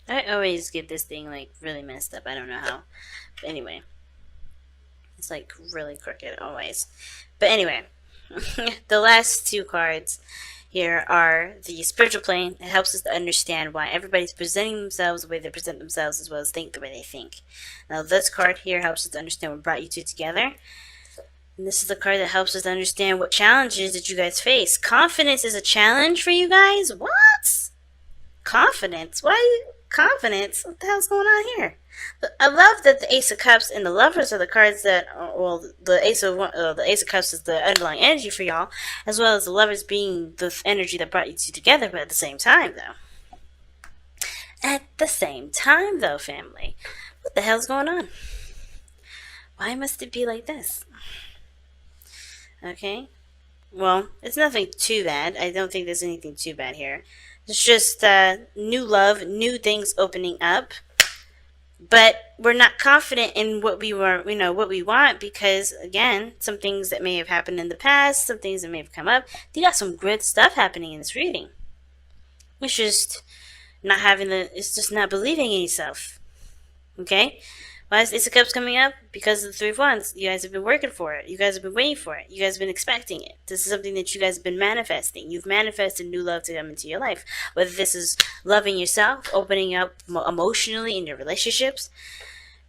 I always get this thing like really messed up. I don't know how. But anyway, it's like really crooked always. But anyway, the last two cards here are the spiritual plane. It helps us to understand why everybody's presenting themselves the way they present themselves as well as think the way they think. Now, this card here helps us to understand what brought you two together. And this is the card that helps us to understand what challenges that you guys face. Confidence is a challenge for you guys? What? Confidence? Why confidence? What the hell's going on here? I love that the Ace of Cups and the Lovers are the cards that, well, the Ace of Cups is the underlying energy for y'all, as well as the Lovers being the energy that brought you two together. But at the same time, family, what the hell's going on? Why must it be like this? Okay, well, it's nothing too bad. I don't think there's anything too bad here. It's just new love, new things opening up. But we're not confident in what what we want, because again, some things that may have happened in the past, some things that may have come up. You got some good stuff happening in this reading. It's just it's just not believing in yourself. Okay? Why is Ace of Cups coming up? Because of the Three of Wands. You guys have been working for it. You guys have been waiting for it. You guys have been expecting it. This is something that you guys have been manifesting. You've manifested new love to come into your life. Whether this is loving yourself, opening up emotionally in your relationships,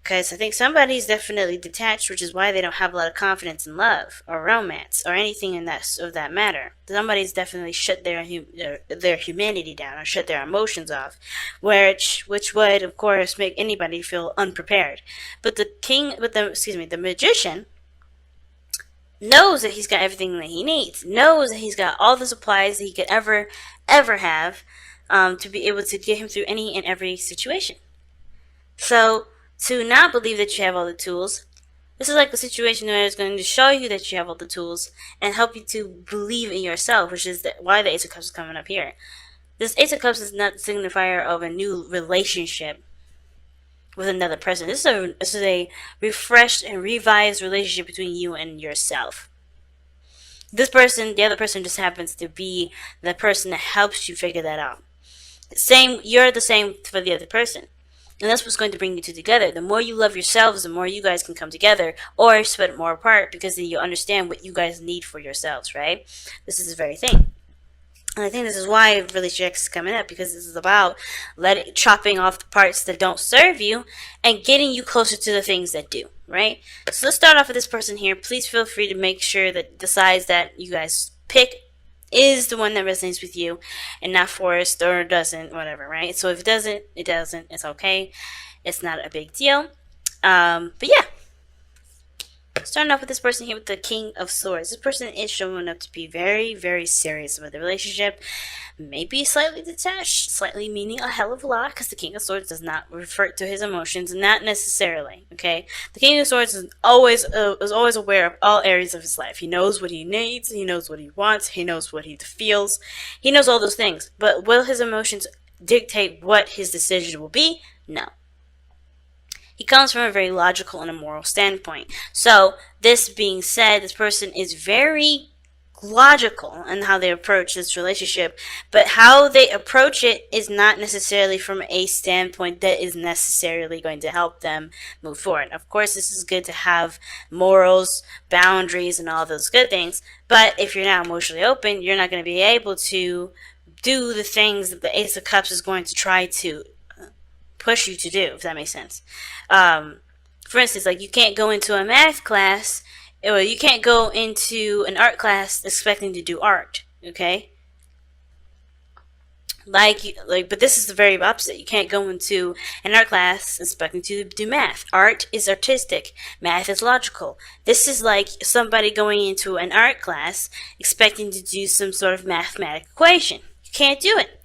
because I think somebody's definitely detached, which is why they don't have a lot of confidence in love or romance or anything in that matter. Somebody's definitely shut their humanity down or shut their emotions off, which would of course make anybody feel unprepared. But the magician knows that he's got everything that he needs. Knows that he's got all the supplies that he could ever have to be able to get him through any and every situation. So, to not believe that you have all the tools, this is like a situation where it's going to show you that you have all the tools and help you to believe in yourself, which is why the Ace of Cups is coming up here. This Ace of Cups is not the signifier of a new relationship with another person. This is a refreshed and revised relationship between you and yourself. This person, the other person, just happens to be the person that helps you figure that out. You're the same for the other person. And that's what's going to bring you two together. The more you love yourselves, the more you guys can come together, or split more apart, because then you'll understand what you guys need for yourselves, right? This is the very thing. And I think this is why Relationship X is coming up, because this is about chopping off the parts that don't serve you and getting you closer to the things that do, right? So let's start off with this person here. Please feel free to make sure that the size that you guys pick is the one that resonates with you and not forced or doesn't, whatever, right? So if it doesn't, it doesn't. It's okay. It's not a big deal. But yeah. Starting off with this person here with the King of Swords. This person is showing up to be very, very serious about the relationship. Maybe slightly detached, slightly meaning a hell of a lot, because the King of Swords does not refer to his emotions, not necessarily, okay? The King of Swords is always aware of all areas of his life. He knows what he needs, he knows what he wants, he knows what he feels, he knows all those things. But will his emotions dictate what his decision will be? No. He comes from a very logical and a moral standpoint. So, this being said, this person is very logical in how they approach this relationship, but how they approach it is not necessarily from a standpoint that is necessarily going to help them move forward. Of course, this is good to have morals, boundaries, and all those good things, but if you're not emotionally open, you're not going to be able to do the things that the Ace of Cups is going to try to push you to do, if that makes sense. For instance, like, you can't go into a math class, or you can't go into an art class expecting to do art, okay? But this is the very opposite. You can't go into an art class expecting to do math. Art is artistic. Math is logical. This is like somebody going into an art class expecting to do some sort of mathematical equation. You can't do it.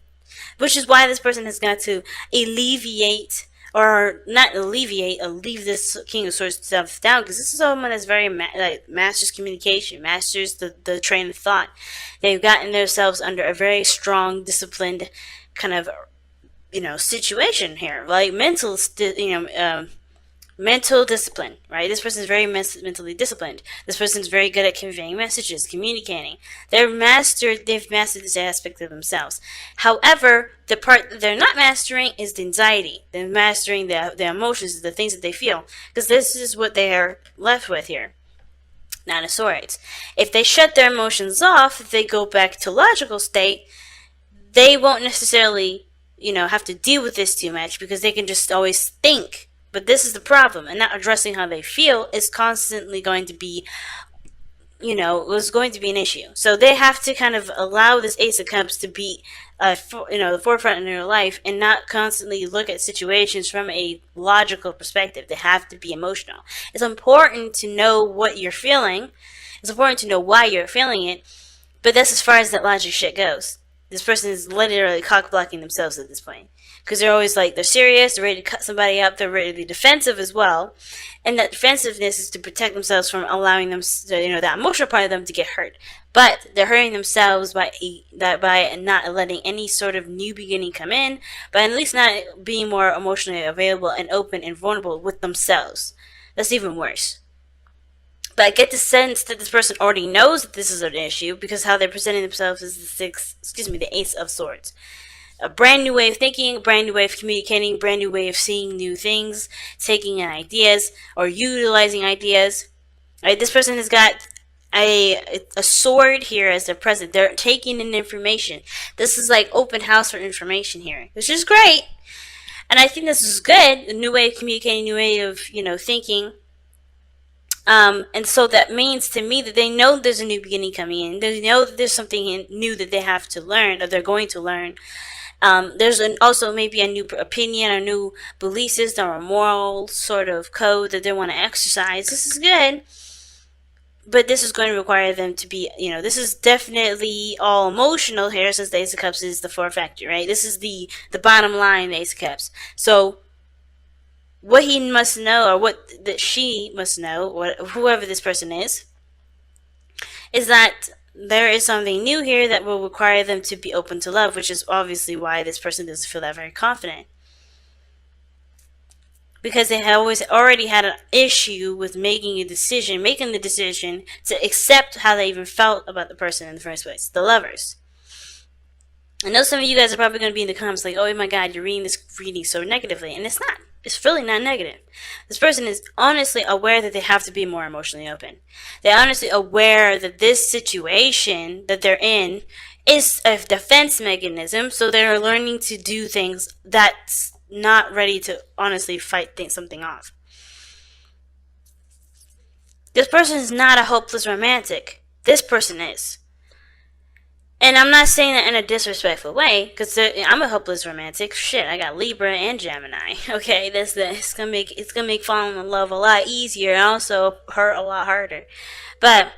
Which is why this person has got to alleviate, or not alleviate, or leave this King of Swords stuff down, because this is someone that's very masters communication, masters the train of thought. They've gotten themselves under a very strong, disciplined kind of situation here, like mental mental discipline, right? This person is very mentally disciplined. This person is very good at conveying messages, communicating. They've mastered this aspect of themselves. However, the part that they're not mastering is the anxiety. They're mastering the emotions, the things that they feel, because this is what they are left with here. Nine of Swords. If they shut their emotions off, if they go back to logical state, they won't necessarily, have to deal with this too much because they can just always think. But this is the problem, and not addressing how they feel is constantly going to be, was going to be an issue. So they have to kind of allow this Ace of Cups to be, the forefront in their life, and not constantly look at situations from a logical perspective. They have to be emotional. It's important to know what you're feeling. It's important to know why you're feeling it, but that's as far as that logic shit goes. This person is literally cock blocking themselves at this point. Because they're always like, they're serious, they're ready to cut somebody up, they're ready to be defensive as well. And that defensiveness is to protect themselves from allowing them, that emotional part of them to get hurt. But they're hurting themselves by not letting any sort of new beginning come in, but at least not being more emotionally available and open and vulnerable with themselves. That's even worse. But I get the sense that this person already knows that this is an issue because how they're presenting themselves is the Ace of Swords. A brand new way of thinking, a brand new way of communicating, a brand new way of seeing new things, taking in ideas or utilizing ideas. Right? This person has got a sword here as their present. They're taking in information. This is like open house for information here, which is great. And I think this is good. A new way of communicating, new way of, thinking. And so that means to me that they know there's a new beginning coming in. They know that there's something new that they have to learn, or they're going to learn. There's also maybe a new opinion, a new belief system, or a moral sort of code that they want to exercise. This is good. But this is going to require them to be, this is definitely all emotional here, since the Ace of Cups is the four factor, right? This is the bottom line, the Ace of Cups. So what he must know, or what that she must know, whoever this person is that there is something new here that will require them to be open to love, which is obviously why this person doesn't feel that very confident. Because they have already had an issue with making the decision to accept how they even felt about the person in the first place, the lovers. I know some of you guys are probably going to be in the comments like, oh my god, you're reading this reading so negatively, and it's not. It's really not negative. This person is honestly aware that they have to be more emotionally open. They're honestly aware that this situation that they're in is a defense mechanism, so they're learning to do things that's not ready to honestly fight something off. This person is not a hopeless romantic. This person is. And I'm not saying that in a disrespectful way, because I'm a hopeless romantic. Shit, I got Libra and Gemini. Okay, it's gonna make falling in love a lot easier, and also hurt a lot harder. But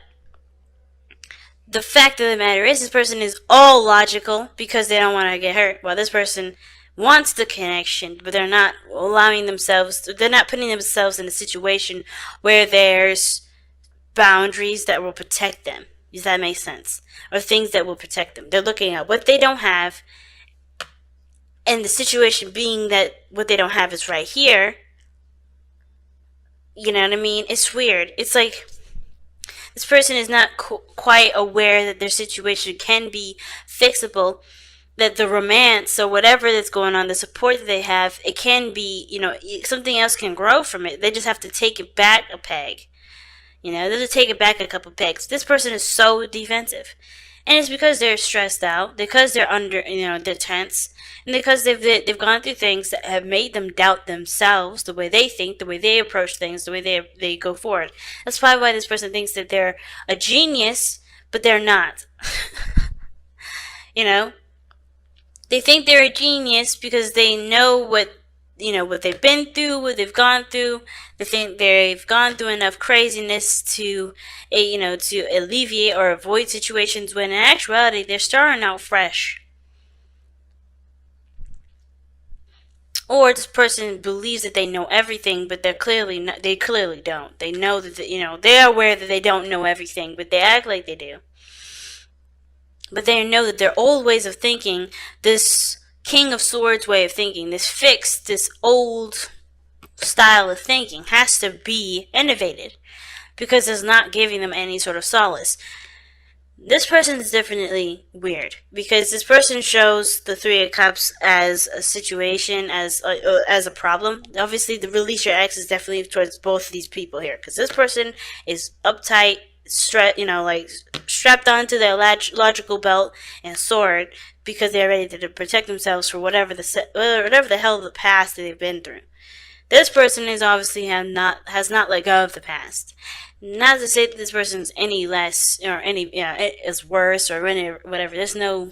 the fact of the matter is, this person is all logical because they don't want to get hurt. While this person wants the connection, but they're not allowing themselves. They're not putting themselves in a situation where there's boundaries that will protect them. Does that make sense? Or things that will protect them. They're looking at what they don't have, and the situation being that what they don't have is right here. You know what I mean? It's weird. It's like this person is not quite aware that their situation can be fixable, that the romance or whatever that's going on, the support that they have, it can be, something else can grow from it. They just have to take it back a peg. They just take it back a couple pegs. This person is so defensive. And it's because they're stressed out, because they're under, they're tense, and because they've gone through things that have made them doubt themselves, the way they think, the way they approach things, the way they go forward. That's probably why this person thinks that they're a genius, but they're not. They think they're a genius because they know what they've been through, what they've gone through. They think they've gone through enough craziness to alleviate or avoid situations, when in actuality they're starting out fresh. Or this person believes that they know everything, but they clearly don't. They know that they're aware that they don't know everything, but they act like they do. But they know that their old ways of thinking, this King of Swords way of thinking, this fixed, this old style of thinking has to be innovated because it's not giving them any sort of solace. This person is definitely weird because this person shows the Three of Cups as a situation, as a problem. Obviously, the release your ex is definitely towards both of these people here because this person is uptight, like strapped onto their logical belt and sword because they're ready to protect themselves for whatever the hell of the past that they've been through. This person is obviously has not let go of the past. Not to say that this person's any less or any is worse or any whatever. There's no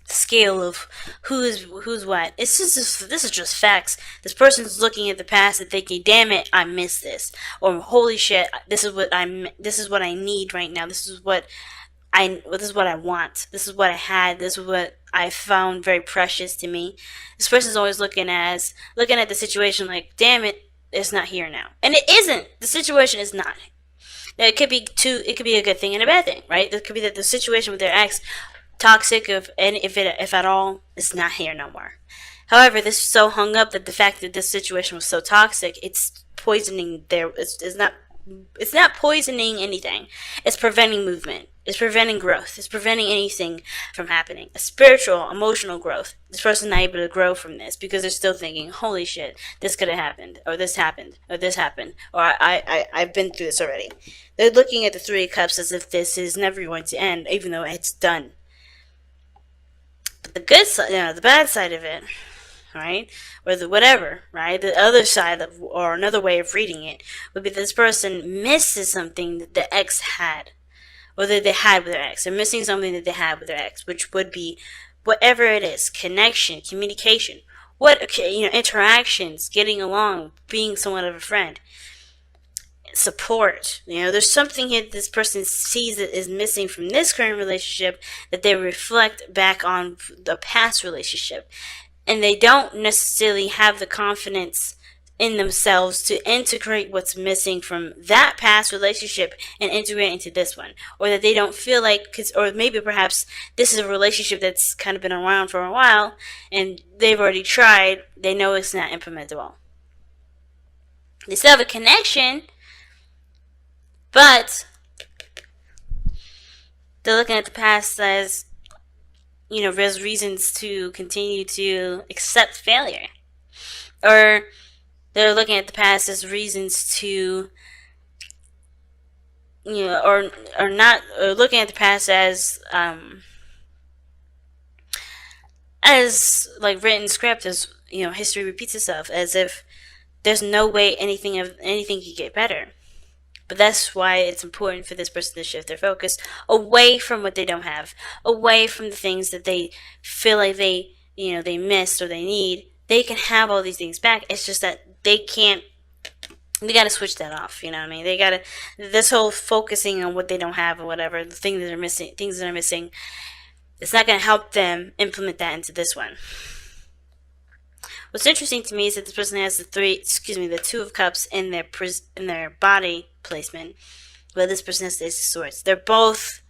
scale of who's what. It's just this is just facts. This person's looking at the past and thinking, "Damn it, I missed this," or "Holy shit, this is what I need right now. This is what I want. This is what I had. This is what I found very precious to me." This person's always looking at the situation like, "Damn it, it's not here now," and it isn't. The situation is not. It could be a good thing and a bad thing, right? It could be that the situation with their ex, toxic, if at all, is not here no more. However, this is so hung up that the fact that this situation was so toxic, it's poisoning it's not poisoning anything. It's preventing movement. It's preventing growth. It's preventing anything from happening. A spiritual, emotional growth. This person's not able to grow from this because they're still thinking, "Holy shit, this could have happened, or this happened, or this happened, or I've been through this already." They're looking at the Three of Cups as if this is never going to end, even though it's done. But the good side, the bad side of it, right? Or the whatever, right? The other side or another way of reading it would be this person misses something that the ex had, or that they had with their ex. They're missing something that they had with their ex, which would be whatever it is: connection, communication, interactions, getting along, being somewhat of a friend, support. There's something here that this person sees that is missing from this current relationship that they reflect back on the past relationship. And they don't necessarily have the confidence in themselves to integrate what's missing from that past relationship and integrate into this one. Or that they don't feel like, or maybe perhaps this is a relationship that's kind of been around for a while and they've already tried, they know it's not implementable. They still have a connection, but they're looking at the past as, there's reasons to continue to accept failure. Or they're looking at the past as reasons to, or not, or looking at the past as like written script, as, history repeats itself, as if there's no way anything could get better. But that's why it's important for this person to shift their focus away from what they don't have, away from the things that they feel like they missed or they need. They can have all these things back. It's just that they can't. They gotta switch that off. You know what I mean? They gotta. This whole focusing on what they don't have or whatever, the things that are missing. It's not gonna help them implement that into this one. What's interesting to me is that this person has the Two of Cups in their body placement, but this person has the Ace of Swords. They're both.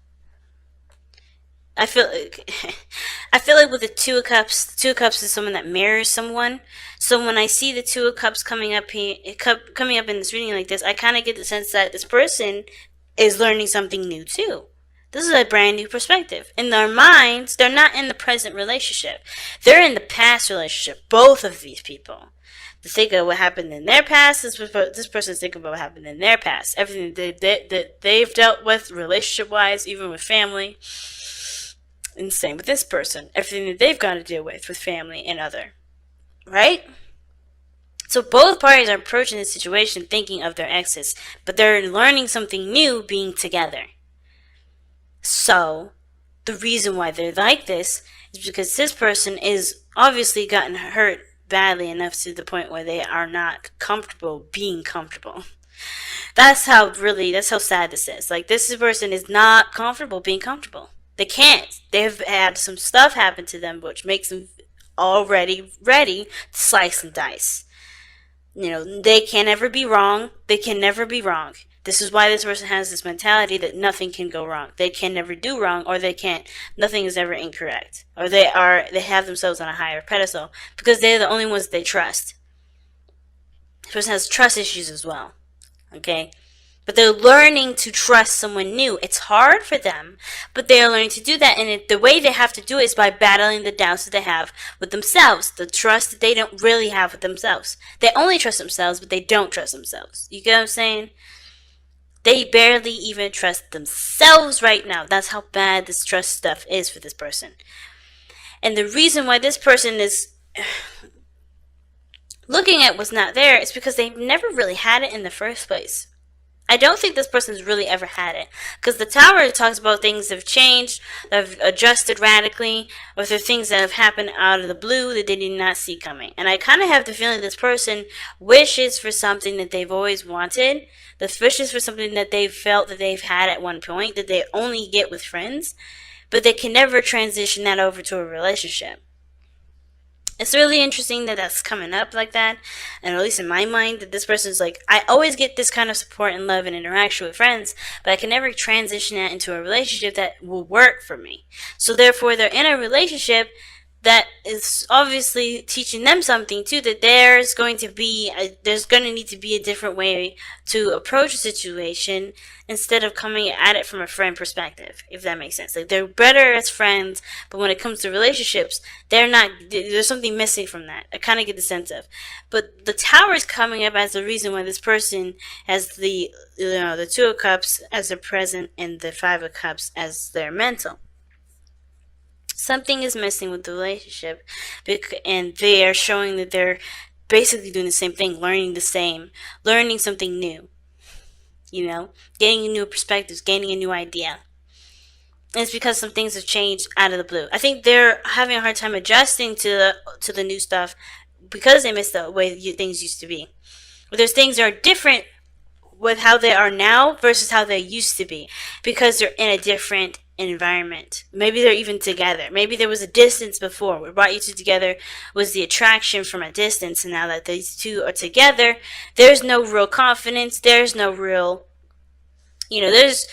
I feel like with the Two of Cups is someone that mirrors someone. So when I see the Two of Cups coming up in this reading like this, I kind of get the sense that this person is learning something new too. This is a brand new perspective. In their minds, they're not in the present relationship. They're in the past relationship. Both of these people. To think of what happened in their past, this person's thinking about what happened in their past. Everything that they've dealt with relationship-wise, even with family. And same with this person. Everything that they've got to deal with family and other. Right? So both parties are approaching the situation thinking of their exes. But they're learning something new being together. So, the reason why they're like this is because this person is obviously gotten hurt badly enough to the point where they are not comfortable being comfortable. That's how sad this is. Like, this person is not comfortable being comfortable. They can't. They've had some stuff happen to them which makes them already ready to slice and dice. They can never be wrong. They can never be wrong. This is why this person has this mentality that nothing can go wrong. They can never do wrong, or nothing is ever incorrect. Or they have themselves on a higher pedestal because they're the only ones they trust. This person has trust issues as well. Okay? But they're learning to trust someone new. It's hard for them, but they are learning to do that. And the way they have to do it is by battling the doubts that they have with themselves, the trust that they don't really have with themselves. They only trust themselves, but they don't trust themselves. You get what I'm saying? They barely even trust themselves right now. That's how bad this trust stuff is for this person. And the reason why this person is looking at what's not there is because they've never really had it in the first place. I don't think this person's really ever had it. Because the Tower talks about things that have changed, that have adjusted radically, or there are things that have happened out of the blue that they did not see coming. And I kind of have the feeling this person wishes for something that they've always wanted, that wishes for something that they've felt that they've had at one point, that they only get with friends, but they can never transition that over to a relationship. It's really interesting that that's coming up like that, and at least in my mind, that this person's like, I always get this kind of support and love and interaction with friends, but I can never transition that into a relationship that will work for me. So therefore, they're in a relationship that is obviously teaching them something too, that there's going to need to be a different way to approach a situation instead of coming at it from a friend perspective, if that makes sense. Like, they're better as friends, but when it comes to relationships, there's something missing from that. I kind of get the sense of. But the Tower is coming up as the reason why this person has the Two of Cups as their present and the Five of Cups as their mental. Something is missing with the relationship, and they are showing that they're basically doing the same thing, learning something new, gaining new perspectives, gaining a new idea. And it's because some things have changed out of the blue. I think they're having a hard time adjusting to the new stuff because they miss the way things used to be. But there's things that are different with how they are now versus how they used to be because they're in a different environment. Maybe they're even together. Maybe there was a distance before. What brought you two together was the attraction from a distance, and now that these two are together, there's no real confidence. There's no real, there's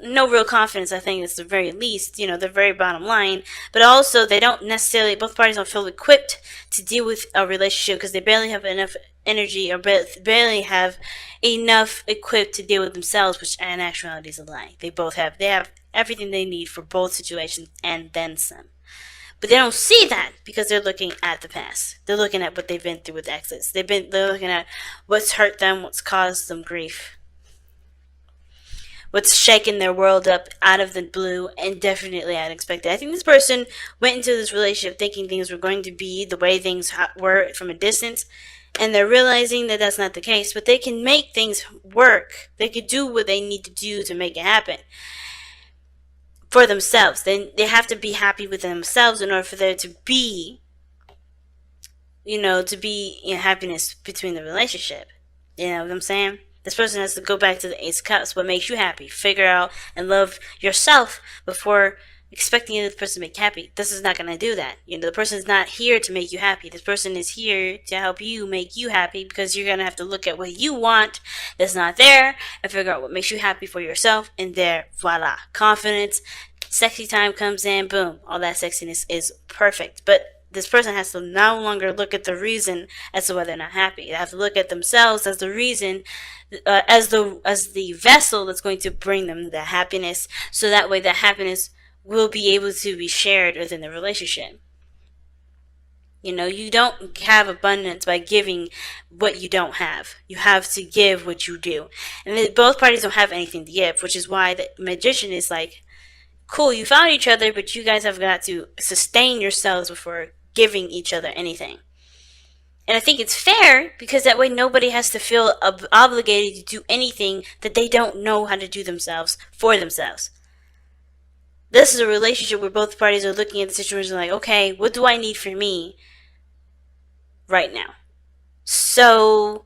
no real confidence. I think it's the very least, the very bottom line. But also, both parties don't feel equipped to deal with a relationship because they barely have enough energy or barely have enough equipped to deal with themselves, which in actuality is a lie. They have everything they need for both situations and then some. But they don't see that because they're looking at the past. They're looking at what they've been through with exes. They're looking at what's hurt them, what's caused them grief, what's shaken their world up out of the blue and definitely unexpected. I think this person went into this relationship thinking things were going to be the way things were from a distance, and they're realizing that that's not the case, but they can make things work. They could do what they need to do to make it happen for themselves. Then they have to be happy with themselves in order for there to be, happiness between the relationship. You know what I'm saying? This person has to go back to the Ace of Cups. What makes you happy? Figure out and love yourself before expecting the other person to make you happy. This is not going to do that. The person is not here to make you happy. This person is here to help you make you happy because you're going to have to look at what you want that's not there and figure out what makes you happy for yourself. And there, voila. Confidence, sexy time comes in, boom. All that sexiness is perfect. But this person has to no longer look at the reason as to why they're not happy. They have to look at themselves as the reason, as the vessel that's going to bring them the happiness. So that way, that happiness will be able to be shared within the relationship. You don't have abundance by giving what you don't have. You have to give what you do. And both parties don't have anything to give, which is why the magician is like, cool, you found each other, but you guys have got to sustain yourselves before giving each other anything. And I think it's fair because that way nobody has to feel obligated to do anything that they don't know how to do themselves for themselves. This is a relationship where both parties are looking at the situation like, okay, what do I need for me right now? So,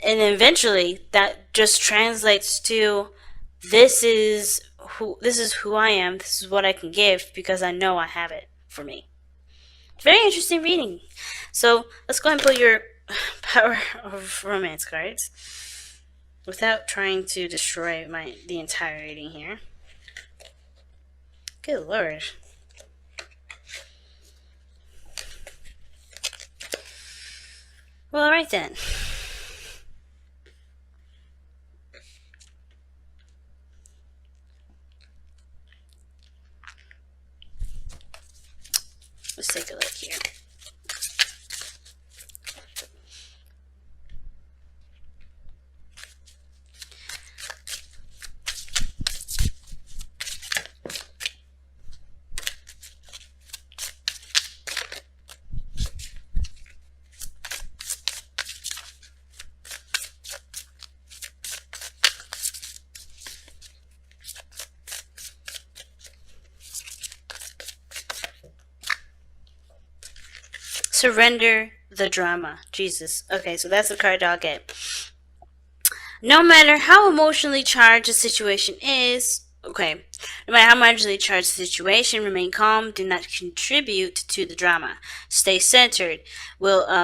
and eventually that just translates to this is who I am, this is what I can give because I know I have it for me. Very interesting reading. So let's go ahead and pull your Power of Romance cards without trying to destroy the entire reading here. Good Lord. then. Let's take a look here. Surrender the drama. Jesus. Okay, so that's the card I'll get. No matter how emotionally charged a situation is, okay, no matter how emotionally charged the situation, remain calm. Do not contribute to the drama. Stay centered.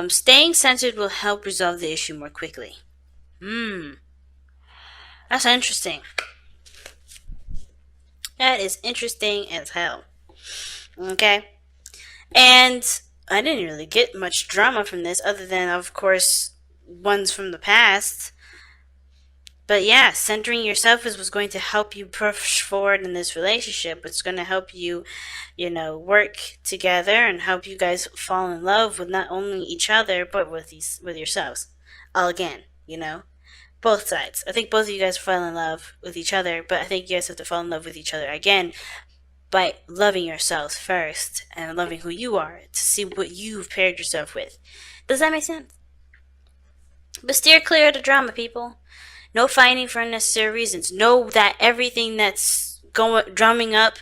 Staying centered will help resolve the issue more quickly. That's interesting. That is interesting as hell. Okay, and I didn't really get much drama from this, other than, of course, ones from the past. But yeah, centering yourself is what's going to help you push forward in this relationship. It's going to help you, work together and help you guys fall in love with not only each other but with yourselves. All again, both sides. I think both of you guys fall in love with each other, but I think you guys have to fall in love with each other again by loving yourselves first and loving who you are to see what you've paired yourself with. Does that make sense? But steer clear of the drama, people. No fighting for unnecessary reasons. Know that everything that's drumming up,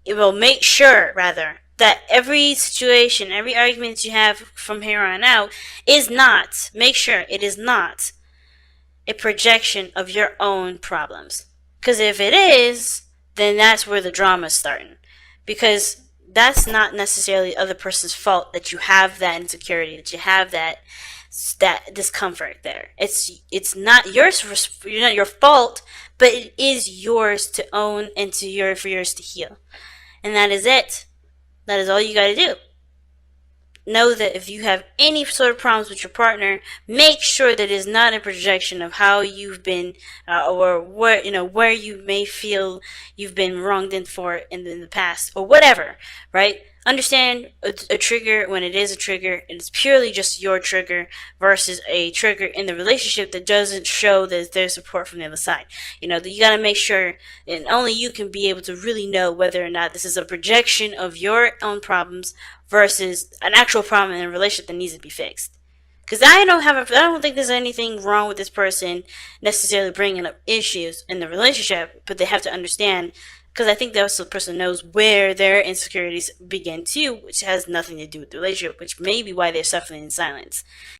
it will make sure, rather, that every situation, every argument you have from here on out make sure it is not a projection of your own problems. Because if it is, then that's where the drama's starting. Because that's not necessarily the other person's fault that you have that insecurity, that you have that discomfort there. It's not not your fault, but it is yours to own and for yours to heal. And that is it. That is all you got to do. Know that if you have any sort of problems with your partner, make sure that it is not a projection of how you've been, or where you may feel you've been wronged in the past, or whatever. Right? Understand a trigger when it is a trigger, and it's purely just your trigger versus a trigger in the relationship that doesn't show that there's support from the other side. You got to make sure, and only you can be able to really know whether or not this is a projection of your own problems versus an actual problem in a relationship that needs to be fixed. Because I don't think there's anything wrong with this person necessarily bringing up issues in the relationship, but they have to understand. Because I think that the person knows where their insecurities begin too, which has nothing to do with the relationship, which may be why they're suffering in silence.